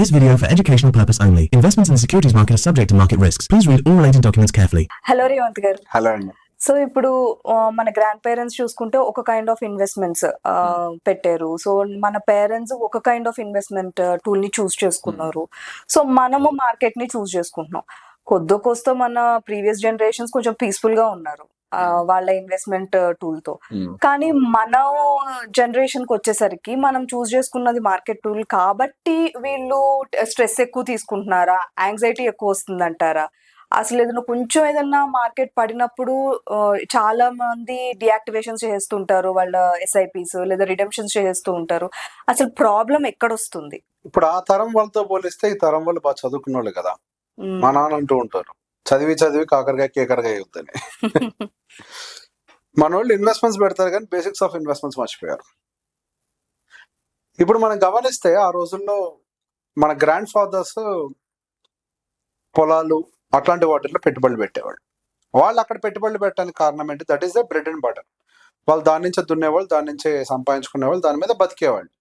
This video for educational purpose only. Investments in the securities market are subject to market risks. Please read all related documents carefully. Hello Revanth గారు. Hello అండి. So ఇప్పుడు మన grand parents చూసుకుంటే ఒక kind of investments పెట్టారు. So మన parents ఒక kind of investment tool ని చూస్ చేసుకున్నారు. సో మనము మార్కెట్ ని చూస్ చేసుకుంటున్నాం. కొద్దికొస్తో మన ప్రీవియస్ జనరేషన్స్ కొంచెం పీస్ఫుల్ గా ఉన్నారు వాళ్ళ ఇన్వెస్ట్మెంట్ టూల్ తో. కానీ మన జనరేషన్ కి వచ్చేసరికి మనం చూస్ చేసుకున్నది మార్కెట్ టూల్ కాబట్టి వీళ్ళు స్ట్రెస్ ఎక్కువ తీసుకుంటున్నారా, యాంగ్జైటీ ఎక్కువ వస్తుందంటారా? అసలు ఏదైనా కొంచెం ఏదన్నా మార్కెట్ పడినప్పుడు చాలా మంది డియాక్టివేషన్స్ చేస్తుంటారు వాళ్ళ ఎస్ఐపిస్, లేదా రిడెంప్షన్స్ చేస్తూ ఉంటారు. అసలు ప్రాబ్లం ఎక్కడ వస్తుంది? ఇప్పుడు ఆ తరం వాళ్ళతో పోలిస్తే ఈ తరం వాళ్ళు బాగా చదువుకున్న వాళ్ళు కదా. మా నాన్న అంటూ ఉంటారు, చదివి కాకరకాయ కేకరకాయ అవుతుంది. మన వాళ్ళు ఇన్వెస్ట్మెంట్స్ పెడతారు కానీ బేసిక్స్ ఆఫ్ ఇన్వెస్ట్మెంట్స్ మర్చిపోయారు. ఇప్పుడు మనం గమనిస్తే ఆ రోజుల్లో మన గ్రాండ్ ఫాదర్స్ పొలాలు అట్లాంటి వాటిల్లో పెట్టుబడులు పెట్టేవాళ్ళు. వాళ్ళు అక్కడ పెట్టుబడులు పెట్టడానికి కారణం ఏంటి? That is the bread and butter. వాళ్ళు దాని నుంచే దున్నేవాళ్ళు, దాని నుంచే సంపాదించుకునేవాళ్ళు, దాని మీద బతికేవాళ్ళు.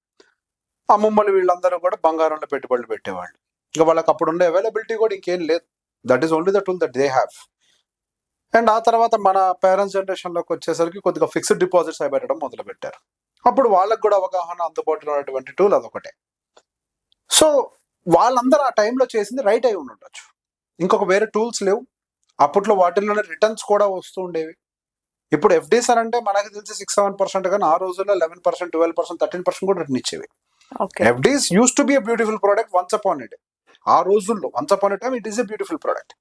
అమ్మమ్మలు వీళ్ళందరూ కూడా బంగారంలో పెట్టుబడులు పెట్టేవాళ్ళు. ఇంకా వాళ్ళకి అప్పుడు ఉండే అవైలబిలిటీ కూడా ఇంకేం లేదు. That is only the tool that they have. And ఆ తర్వాత మన పేరెంట్స్ జనరేషన్లోకి వచ్చేసరికి కొద్దిగా ఫిక్స్డ్ డిపాజిట్స్ అవి పెట్టడం మొదలు పెట్టారు. అప్పుడు వాళ్ళకు కూడా అవగాహన అందుబాటులో ఉన్నటువంటి టూల్ అదొకటే. సో వాళ్ళందరూ ఆ టైంలో చేసింది రైట్ అయి ఉండొచ్చు. ఇంకొక వేరే టూల్స్ లేవు. అప్పట్లో వాటిల్లోనే రిటర్న్స్ కూడా వస్తూ ఉండేవి. ఇప్పుడు ఎఫ్డీస్ అని అంటే మనకు తెలిసి 6-7%, కానీ ఆ రోజుల్లో 11%, 12%, 13% కూడా రిటర్న్ ఇచ్చేవి. FDs use to be a beautiful product once upon a day. ఆ రోజుల్లో once upon a time it is a beautiful product.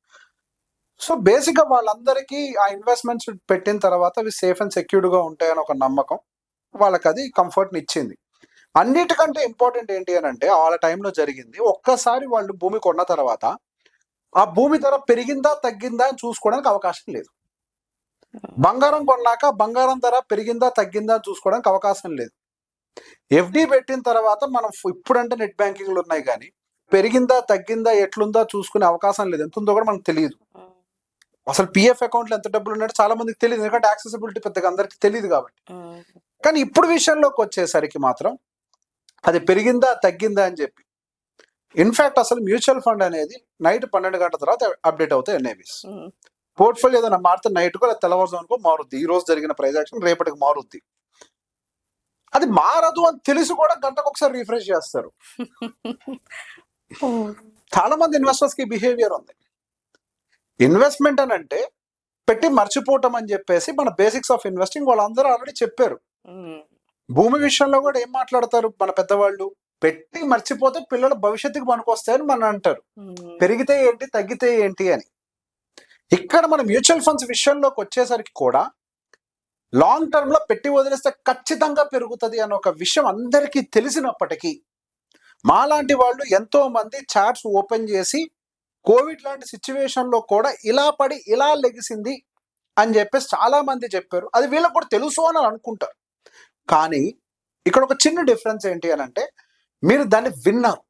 So basic గా వాళ్ళందరికీ ఆ ఇన్వెస్ట్మెంట్స్ పెట్టిన తర్వాత అవి సేఫ్ అండ్ సెక్యూర్డ్ గా ఉంటాయని ఒక నమ్మకం వాళ్ళకి అది కంఫర్ట్ ని ఇచ్చింది. అన్నిటికంటే ఇంపార్టెంట్ ఏంటి అని అంటే వాళ్ళ టైంలో జరిగింది, ఒక్కసారి వాళ్ళు భూమి కొన్న తర్వాత ఆ భూమి ధర పెరిగిందా తగ్గిందా అని చూసుకోవడానికి అవకాశం లేదు. బంగారం కొన్నాక బంగారం ధర పెరిగిందా తగ్గిందా అని చూసుకోవడానికి అవకాశం లేదు. ఎఫ్డి పెట్టిన తర్వాత మనం ఇప్పుడంటే నెట్ బ్యాంకింగ్లు ఉన్నాయి, కానీ పెరిగిందా తగ్గిందా ఎట్లుందా చూసుకునే అవకాశం లేదు. ఎంత ఉందో కూడా మనకు తెలియదు. అసలు పిఎఫ్ అకౌంట్లో ఎంత డబ్బులు ఉన్నాయో చాలా మందికి తెలియదు, ఎందుకంటే యాక్సెసిబిలిటీ పెద్దగా అందరికి తెలియదు కాబట్టి. కానీ ఇప్పుడు విషయంలోకి వచ్చేసరికి మాత్రం అది పెరిగిందా తగ్గిందా అని చెప్పి, ఇన్ఫాక్ట్ అసలు మ్యూచువల్ ఫండ్ అనేది నైట్ 12 గంటల తర్వాత అప్డేట్ అవుతాయి ఎన్ఐవిస్. పోర్ట్ఫోలియో ఏదైనా మారితే నైట్కో లేదా తెల్లవారుజాముకో మారుద్ది. ఈ రోజు జరిగిన ప్రైజ్ యాక్షన్ రేపటికి మారుద్ది. అది మారదు అని తెలిసి కూడా గంటకు ఒకసారి రిఫ్రెష్ చేస్తారు. చాలా మంది ఇన్వెస్టర్స్ కి బిహేవియర్ ఉంది. ఇన్వెస్ట్మెంట్ అని అంటే పెట్టి మర్చిపోవటం అని చెప్పేసి మన బేసిక్స్ ఆఫ్ ఇన్వెస్టింగ్ వాళ్ళందరూ ఆల్రెడీ చెప్పారు. భూమి విషయంలో కూడా ఏం మాట్లాడతారు మన పెద్దవాళ్ళు, పెట్టి మర్చిపోతే పిల్లల భవిష్యత్తుకు పనికొస్తాయని మనం అంటారు. పెరిగితే ఏంటి తగ్గితే ఏంటి అని. ఇక్కడ మన మ్యూచువల్ ఫండ్స్ విషయంలోకి వచ్చేసరికి కూడా లాంగ్ టర్మ్ లో పెట్టి వదిలేస్తే ఖచ్చితంగా పెరుగుతుంది అన్న ఒక విషయం అందరికీ తెలిసినప్పటికీ మాలాంటి వాళ్ళు ఎంతో మంది చార్ట్స్ ఓపెన్ చేసి కోవిడ్ లాంటి సిచ్యువేషన్ లో కూడా ఇలా పడి ఇలా లెగిసింది అని చెప్పేసి చాలా మంది చెప్పారు. అది వీళ్ళకి కూడా తెలుసు అని అనుకుంటారు. కానీ ఇక్కడ ఒక చిన్న డిఫరెన్స్ ఏంటి అని అంటే, మీరు దాన్ని విన్నారు,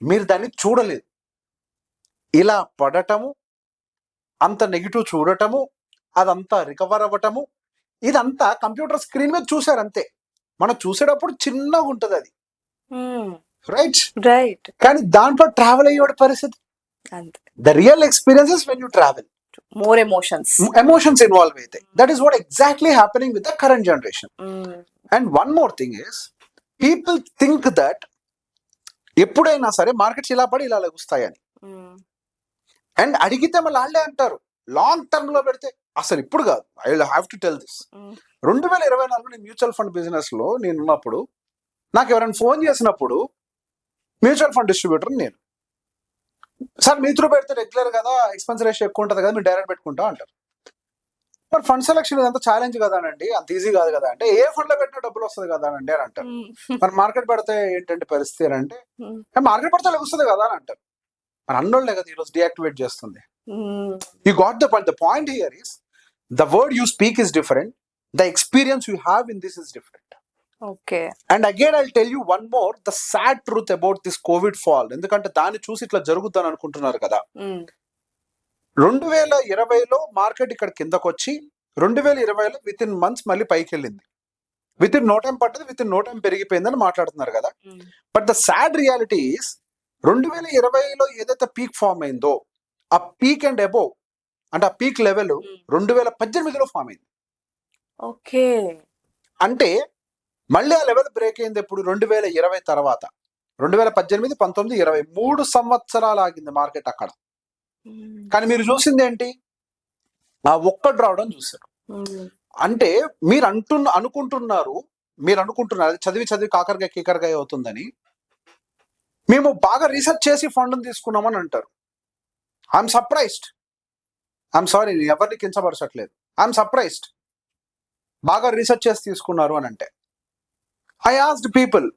మీరు దాన్ని చూడలేదు. ఇలా పడటము, అంత నెగిటివ్ చూడటము, అదంతా రికవర్ అవ్వటము, ఇదంతా కంప్యూటర్ స్క్రీన్ మీద చూసారు అంతే. మనం చూసేటప్పుడు చిన్నగా ఉంటుంది అది, రైట్. కానీ దాంట్లో ట్రావెల్ అయ్యే పరిస్థితి, the real experiences when you travel, more emotions involve అయితే. That is what exactly happening with the current generation. And one more thing is, people think that ఎప్పుడైనా సరే మార్కెట్స్ ఇలా పడి ఇలా లెగుస్తాయని. అండ్ అడిగితే మళ్ళీ వాళ్ళే అంటారు లాంగ్ టర్మ్ లో పెడితే. అసలు ఇప్పుడు కాదు, I will have to tell this. 2024 mutual fund business లో నేను ఉన్నప్పుడు నాకు ఎవరైనా ఫోన్ చేసినప్పుడు, మ్యూచువల్ ఫండ్ డిస్ట్రిబ్యూటర్ నేను, సార్ మీ త్రూ పెడితే రెగ్యులర్ కదా, ఎక్స్పెన్స్ రేషియో ఎక్కువ ఉంటుంది కదా, మీరు డైరెక్ట్ పెట్టుకుంటా అంటారు. మరి ఫండ్ సెలక్షన్ ఇదంతా ఛాలెంజ్ కదా అండి, అంత ఈజీ కాదు కదా అంటే, ఏ ఫండ్ లో పెట్టినా డబ్బులు వస్తుంది కదా అండి అని అంటారు. మరి మార్కెట్ పెడితే ఏంటంటే పరిస్థితి అని అంటే, మార్కెట్ పెడితే లెగుస్తుంది కదా అని అంటారు. మరి అన్నోళ్ళే కదా ఈరోజు డియాక్టివేట్ చేస్తుంది. You got the point. The point here is, the word you speak is different, the experience you have in this is different. Okay. And again I'll tell you one more, the sad truth about this COVID fall. ఎందుకంటే దాన్ని చూసి ఇట్లా జరుగుతుందని అనుకుంటున్నారు కదా. 2020లో market ఇక్కడ కిందకు వచ్చి 2020లో విత్ ఇన్ మంత్స్ మళ్ళీ పైకి వెళ్ళింది. విత్ ఇన్ నో టైం పడ్డది, విత్ ఇన్ నో టైం పెరిగిపోయిందని మాట్లాడుతున్నారు కదా. But the sad reality is, 2020లో ఏదైతే పీక్ ఫామ్ అయిందో ఆ పీక్ అండ్ అబోవ్ అంటే ఆ పీక్ లెవెల్ 2018లో ఫామ్ అయింది. ఓకే. అంటే మళ్ళీ ఆ లెవెల్ బ్రేక్ అయింది ఎప్పుడు 2020 తర్వాత. 2018, 19, 20 3 సంవత్సరాలు ఆగింది మార్కెట్ అక్కడ. కానీ మీరు చూసింది ఏంటి? ఆ ఒక్క డ్రావడం చూసారు. అంటే మీరు అనుకుంటున్నారు అది చదివి కాకరకాయ కీకరకాయ అవుతుందని. మేము బాగా రీసెర్చ్ చేసి ఫండ్ తీసుకున్నామని అంటారు. I'm surprised. ఐఎమ్ సారీ, ఎవరిని కించపరచట్లేదు. I'm surprised. బాగా రీసెర్చ్ చేసి తీసుకున్నారు అని అంటే. ఐ ఆస్క్డ్ పీపుల్,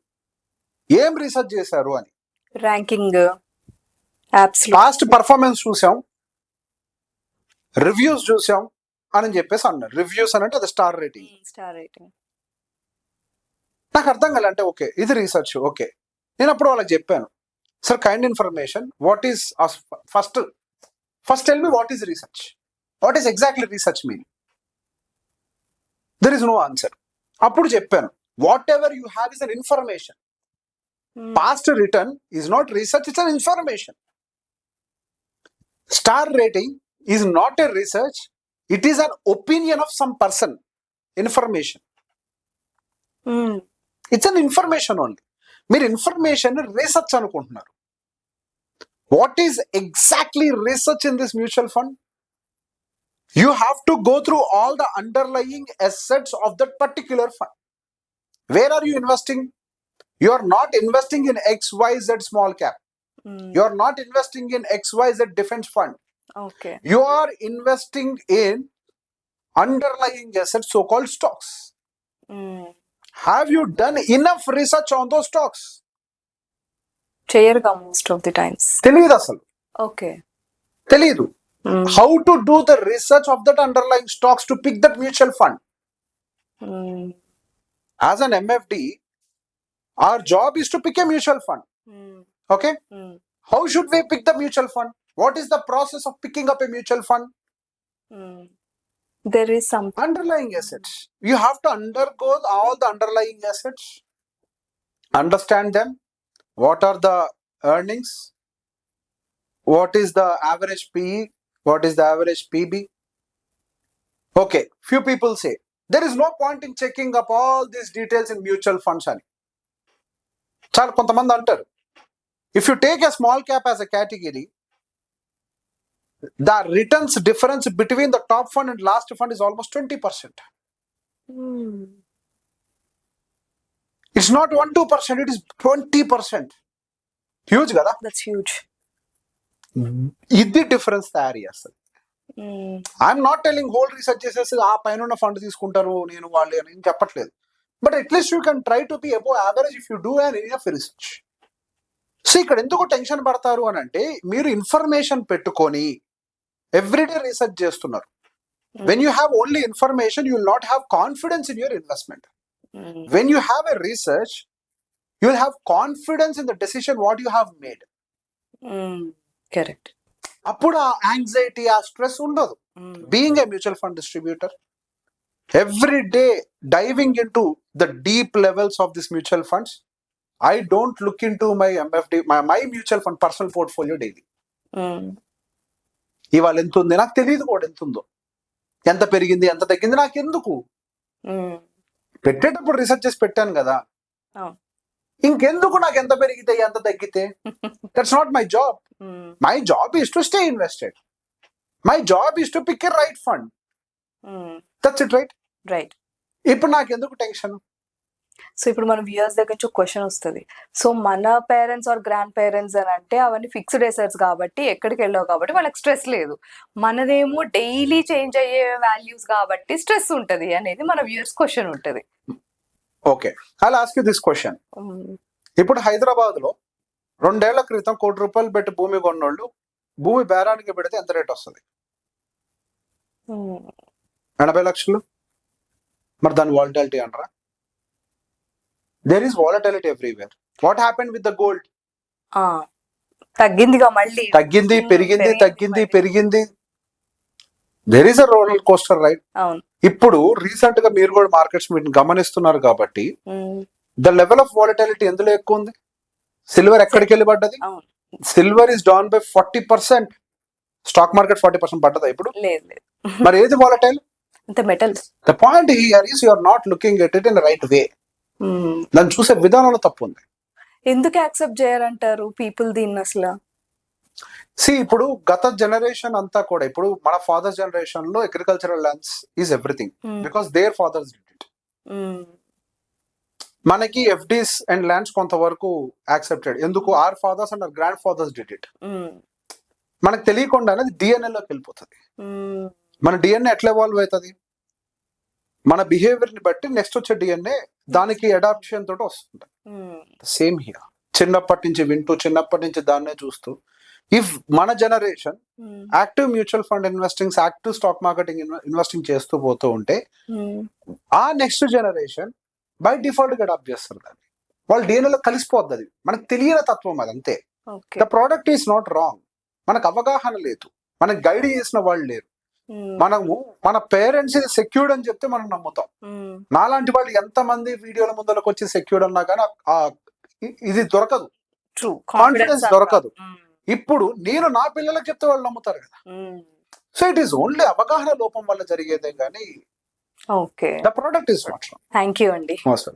ఏం రీసెర్చ్ చేశారు అని. ర్యాంకింగ్, యాప్స్, పాస్ట్ పర్ఫార్మెన్స్ చూసాం, రివ్యూస్ చూసాం అని చెప్పేసి అన్నారు. రివ్యూస్ అని అంటే అది స్టార్ రేటింగ్. నాకు అర్థం కాలే. అంటే ఓకే, ఇది రీసెర్చ్. ఓకే, నేను అప్పుడు వాళ్ళకి చెప్పాను, sir kind information, what is first tell me what is research, what is exactly research mean. There is no answer. అప్పుడు చెప్పాను, whatever you have is an information. Past return is not research, it's an information. Star rating is not a research, it is an opinion of some person. Information, it's an information only. మీరు information research అనుకుంటున్నారు. What is exactly research in this mutual fund? You have to go through all the underlying assets of that particular fund. Where are you investing? You are not investing in XYZ small cap. You are not investing in XYZ defense fund. Okay. You are investing in underlying assets, so-called stocks. Have you done enough research on those stocks? చేయరుగా most of the times. తెలియదు అసలు. Okay. తెలియదు. How to do the research of that underlying stocks to pick that mutual fund? As an MFD, our job is to pick a mutual fund. Okay? How should we pick the mutual fund? What is the process of picking up a mutual fund? There is some underlying assets. You have to undergo all the underlying assets, understand them. What are the earnings? What is the average PE? What is the average PB? Okay, few people say there is no point in checking up all these details in mutual funds అని చాలా కొంతమంది అంటారు. If you take a small cap as a category, the returns difference between the top fund and last fund is almost 20%. It's not 1-2%, it is 20%. Huge కదా? That's huge. ఇది difference తయారు చేస్తుంది. I'm not telling whole research చేసేసి ఆ పైన ఉన్న fund తీసుకుంటారు నేను వాళ్ళు అని చెప్పట్లేదు. But at least you can try to be above average if you do an enough research. So ఇక్కడ ఎందుకు టెన్షన్ పడతారు అని అంటే, మీరు ఇన్ఫర్మేషన్ పెట్టుకొని ఎవ్రీడే రీసెర్చ్ చేస్తున్నారు. When you have only information, you will not have confidence in your investment. When you have a research, you will have confidence in the decision what you have made. Correct. అప్పుడు ఆ anxiety, ఆ stress ఉండదు. Being a mutual fund distributor, every day diving in to the deep levels of this mutual funds, I don't look in to my MFD, my mutual fund personal portfolio daily. ఇవాళ ఎంత ఉంది నాకు తెలియదు కూడా, ఎంత ఉందో, ఎంత పెరిగింది ఎంత తగ్గింది నాకు ఎందుకు. పెట్టేటప్పుడు రీసెర్చ్ చేసి పెట్టాను కదా, ఇంకెందుకు నాకు ఎంత పెరిగితే ఎంత తగ్గితే. That's not my job. My job is to stay invested. My job is to pick a right fund. That's it. Right. ఇప్పుడు నాకు ఎందుకు టెన్షన్? సో ఇప్పుడు మన వ్యూయర్స్ దగ్గర నుంచి ఒక క్వశ్చన్ వస్తుంది. సో మన పేరెంట్స్ ఆర్ గ్రాండ్ పేరెంట్స్ అని అంటే అవన్నీ ఫిక్స్డ్ అసెట్స్ కాబట్టి ఎక్కడికి వెళ్ళావు కాబట్టి వాళ్ళకి స్ట్రెస్ లేదు. మనదేమో డైలీ చేంజ్ అయ్యే వాల్యూస్ కాబట్టి స్ట్రెస్ ఉంటది అనేది మన వ్యూయర్స్ క్వశ్చన్ ఉంటది. Okay, I'll ask you this question. ఇప్పుడు హైదరాబాద్ లో 2 ఏళ్ల క్రితం ₹1,00,00,000 పెట్టి భూమి కొన్నోళ్ళు భూమి బేరానికి పెడితే ఎంత రేట్ వస్తుంది? 80 లక్షలు. మరి దాని వాలటిలిటీ అంటారా? There is volatility everywhere. What happened with the gold? తగ్గిందిగా, మళ్ళీ తగ్గింది, పెరిగింది, తగ్గింది, పెరిగింది. There is a roller coaster, right? అవును. ఇప్పుడు రీసెంట్ గా మీరు కూడా మార్కెట్స్ మీరు గమనిస్తున్నారు కాబట్టి ద లెవెల్ ఆఫ్ వాలటిలిటీ ఎందులో ఎక్కువ ఉంది? సిల్వర్ ఎక్కడికి వెళ్ళి పడ్డది? అవును. Silver is down by 40%. Stock market 40% పడ్డదా ఇప్పుడు? లేదు లేదు. మరి ఏది వాలటైల్? అంతే metals. The point here is you are not looking at it in right way. దాన్ని చూసే విధానంలో తప్పు ఉంది. ఎందుకు యాక్సెప్ట్ చేయరంటారు పీపుల్ దీన్ని అసలు? ఇప్పుడు గత జనరేషన్ అంతా కూడా, ఇప్పుడు మన ఫాదర్స్ జనరేషన్ లో agricultural lands is everything because their fathers did it. మనకి ఎఫ్డీస్ అండ్ ల్యాండ్స్ కొంతవరకు యాక్సెప్టెడ్. ఎందుకు? Our fathers and our grandfathers did it. మనకు తెలియకుండానే డిఎన్ఏ లోకి వెళ్ళిపోతుంది. మన డిఎన్ఏ ఎట్లా ఎవాల్వ్ అవుతుంది? మన బిహేవియర్ ని బట్టి నెక్స్ట్ వచ్చే డిఎన్ఏ దానికి అడాప్షన్ తోటి వస్తుంది. Same here. చిన్నప్పటి నుంచి వింటూ, చిన్నప్పటి నుంచి దాన్నే చూస్తూ, ఇఫ్ మన generation active mutual fund investing, active stock marketing investing చేస్తూ పోతూ ఉంటే ఆ నెక్స్ట్ జనరేషన్ బై డిఫాల్ట్ గా అడాప్ట్ చేస్తారు దాన్ని. వాళ్ళు డిఎన్ఏలో కలిసిపోద్ది. అది మనకు తెలియని తత్వం, అది అంతే. The product is not wrong. మనకు అవగాహన లేదు, మనకు గైడ్ చేసిన వాళ్ళు లేరు. మనము మన పేరెంట్స్ ఇది సెక్యూర్డ్ అని చెప్తే మనం నమ్ముతాం. నాలాంటి వాళ్ళు ఎంతమంది వీడియోల ముందరకు వచ్చి సెక్యూర్డ్ అన్నా కానీ ఇది దొరకదు, కాన్ఫిడెన్స్ దొరకదు. ఇప్పుడు నేను నా పిల్లలకు చెప్తే వాళ్ళు నమ్ముతారు కదా. సో ఇట్ ఈస్ ఓన్లీ అవగాహన లోపం వల్ల జరిగేదే కానీ okay. The product is not wrong. Thank you అండి. నమస్తే.